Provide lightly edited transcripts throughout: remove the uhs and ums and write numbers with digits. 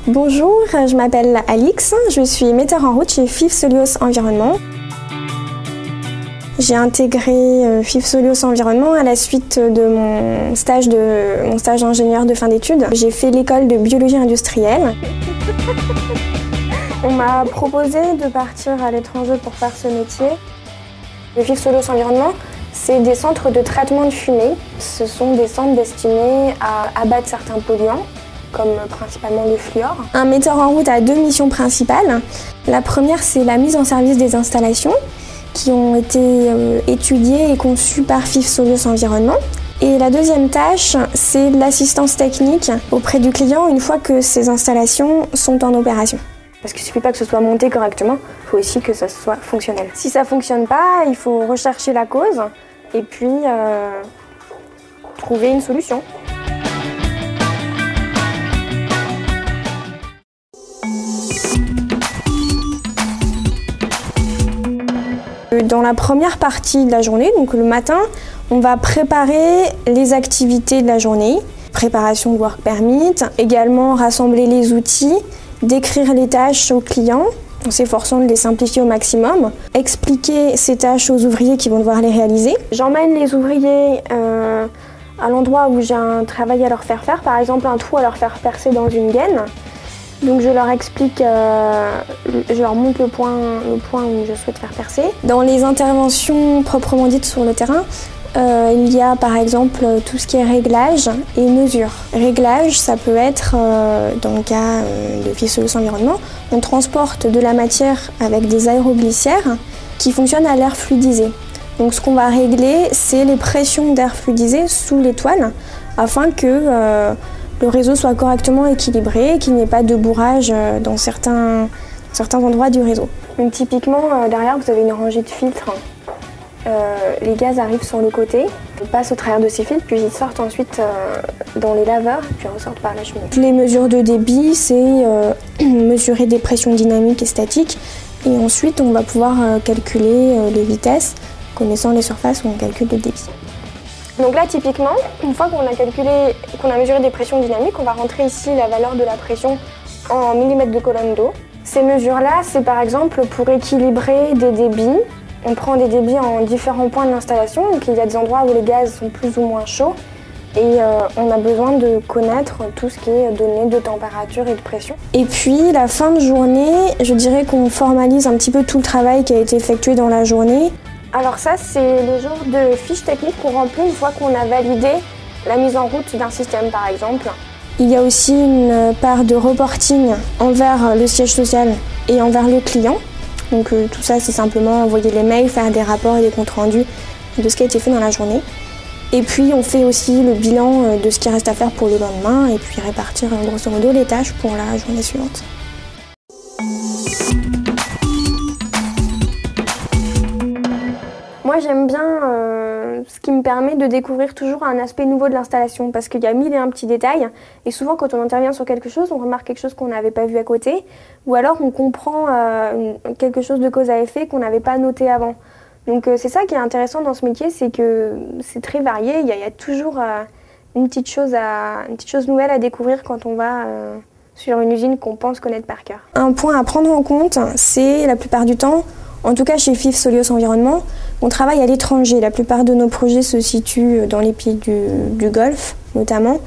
Bonjour, je m'appelle Alix, je suis metteur en route chez FIF Solios Environnement. J'ai intégré FIF Solios Environnement à la suite de mon stage d'ingénieur de fin d'études. J'ai fait l'école de biologie industrielle. On m'a proposé de partir à l'étranger pour faire ce métier. Le FIF Solios Environnement, c'est des centres de traitement de fumée. Ce sont des centres destinés à abattre certains polluants, comme principalement le fluor. Un metteur en route a deux missions principales. La première, c'est la mise en service des installations qui ont été étudiées et conçues par FIF Solios Environnement. Et la deuxième tâche, c'est l'assistance technique auprès du client une fois que ces installations sont en opération. Parce qu'il ne suffit pas que ce soit monté correctement, il faut aussi que ça soit fonctionnel. Si ça ne fonctionne pas, il faut rechercher la cause et puis trouver une solution. Dans la première partie de la journée, donc le matin, on va préparer les activités de la journée. Préparation de work permit, également rassembler les outils, décrire les tâches aux clients en s'efforçant de les simplifier au maximum, expliquer ces tâches aux ouvriers qui vont devoir les réaliser. J'emmène les ouvriers à l'endroit où j'ai un travail à leur faire faire, par exemple un trou à leur faire percer dans une gaine. Donc je leur explique, je leur montre le point où je souhaite faire percer. Dans les interventions proprement dites sur le terrain, il y a par exemple tout ce qui est réglage et mesure. Réglage, ça peut être, dans le cas de FIF Solios Environnement, on transporte de la matière avec des aéroglissières qui fonctionnent à l'air fluidisé. Donc ce qu'on va régler, c'est les pressions d'air fluidisé sous les toiles afin que le réseau soit correctement équilibré et qu'il n'y ait pas de bourrage dans certains endroits du réseau. Donc typiquement, derrière, vous avez une rangée de filtres. Les gaz arrivent sur le côté, ils passent au travers de ces filtres, puis ils sortent ensuite dans les laveurs, puis ressortent par la cheminée. Les mesures de débit, c'est mesurer des pressions dynamiques et statiques, et ensuite on va pouvoir calculer les vitesses, connaissant les surfaces où on calcule le débit. Donc là, typiquement, une fois qu'on a mesuré des pressions dynamiques, on va rentrer ici la valeur de la pression en millimètres de colonne d'eau. Ces mesures-là, c'est par exemple pour équilibrer des débits. On prend des débits en différents points de l'installation, donc il y a des endroits où les gaz sont plus ou moins chauds et on a besoin de connaître tout ce qui est données de température et de pression. Et puis la fin de journée, je dirais qu'on formalise un petit peu tout le travail qui a été effectué dans la journée. Alors ça, c'est le genre de fiches techniques qu'on remplit une fois qu'on a validé la mise en route d'un système, par exemple. Il y a aussi une part de reporting envers le siège social et envers le client. Donc tout ça, c'est simplement envoyer les mails, faire des rapports et des comptes rendus de ce qui a été fait dans la journée. Et puis on fait aussi le bilan de ce qui reste à faire pour le lendemain et puis répartir grosso modo les tâches pour la journée suivante. Moi j'aime bien ce qui me permet de découvrir toujours un aspect nouveau de l'installation parce qu'il y a mille et un petits détails et souvent quand on intervient sur quelque chose, on remarque quelque chose qu'on n'avait pas vu à côté ou alors on comprend quelque chose de cause à effet qu'on n'avait pas noté avant. Donc c'est ça qui est intéressant dans ce métier, c'est que c'est très varié, il y a toujours une petite chose nouvelle à découvrir quand on va sur une usine qu'on pense connaître par cœur. Un point à prendre en compte, c'est la plupart du temps, en tout cas chez FIF Solios Environnement, on travaille à l'étranger. La plupart de nos projets se situent dans les pays du Golfe, notamment.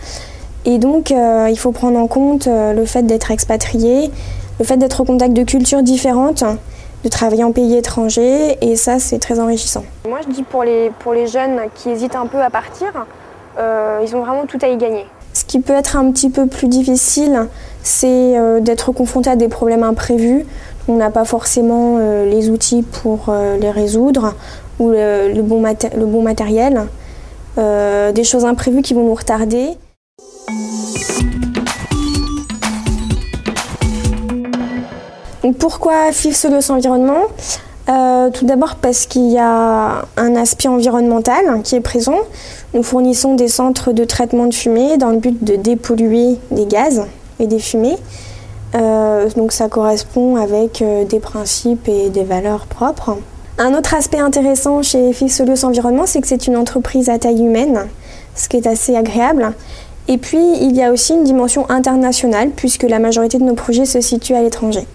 Et donc, il faut prendre en compte le fait d'être expatrié, le fait d'être au contact de cultures différentes, de travailler en pays étrangers, et ça, c'est très enrichissant. Moi, je dis pour les jeunes qui hésitent un peu à partir, ils ont vraiment tout à y gagner. Ce qui peut être un petit peu plus difficile, c'est d'être confronté à des problèmes imprévus. On n'a pas forcément les outils pour les résoudre ou le bon matériel, des choses imprévues qui vont nous retarder. Donc pourquoi FIF Solios Environnement ? Tout d'abord parce qu'il y a un aspect environnemental qui est présent. Nous fournissons des centres de traitement de fumée dans le but de dépolluer des gaz et des fumées. Donc ça correspond avec des principes et des valeurs propres. Un autre aspect intéressant chez FIF Solios Environnement, c'est que c'est une entreprise à taille humaine, ce qui est assez agréable. Et puis, il y a aussi une dimension internationale, puisque la majorité de nos projets se situent à l'étranger.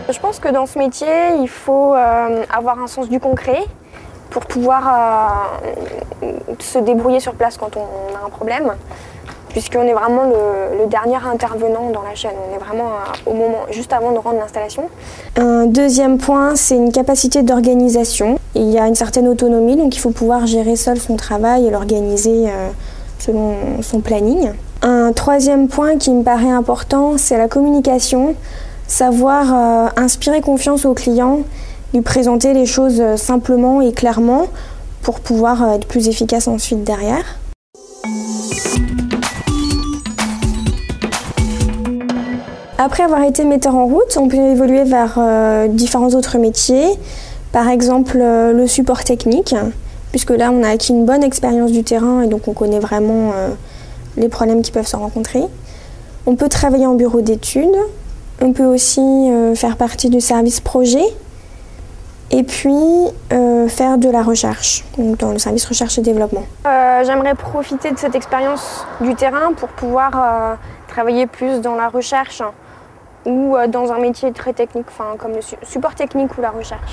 Je pense que dans ce métier, il faut avoir un sens du concret pour pouvoir se débrouiller sur place quand on a un problème, puisqu'on est vraiment le dernier intervenant dans la chaîne. On est vraiment au moment, juste avant de rendre l'installation. Un deuxième point, c'est une capacité d'organisation. Il y a une certaine autonomie, donc il faut pouvoir gérer seul son travail et l'organiser selon son planning. Un troisième point qui me paraît important, c'est la communication. Savoir inspirer confiance au client, lui présenter les choses simplement et clairement pour pouvoir être plus efficace ensuite derrière. Après avoir été metteur en route, on peut évoluer vers différents autres métiers, par exemple le support technique, puisque là on a acquis une bonne expérience du terrain et donc on connaît vraiment les problèmes qui peuvent se rencontrer. On peut travailler en bureau d'études. On peut aussi faire partie du service projet et puis faire de la recherche, donc dans le service recherche et développement. J'aimerais profiter de cette expérience du terrain pour pouvoir travailler plus dans la recherche ou dans un métier très technique, comme le support technique ou la recherche.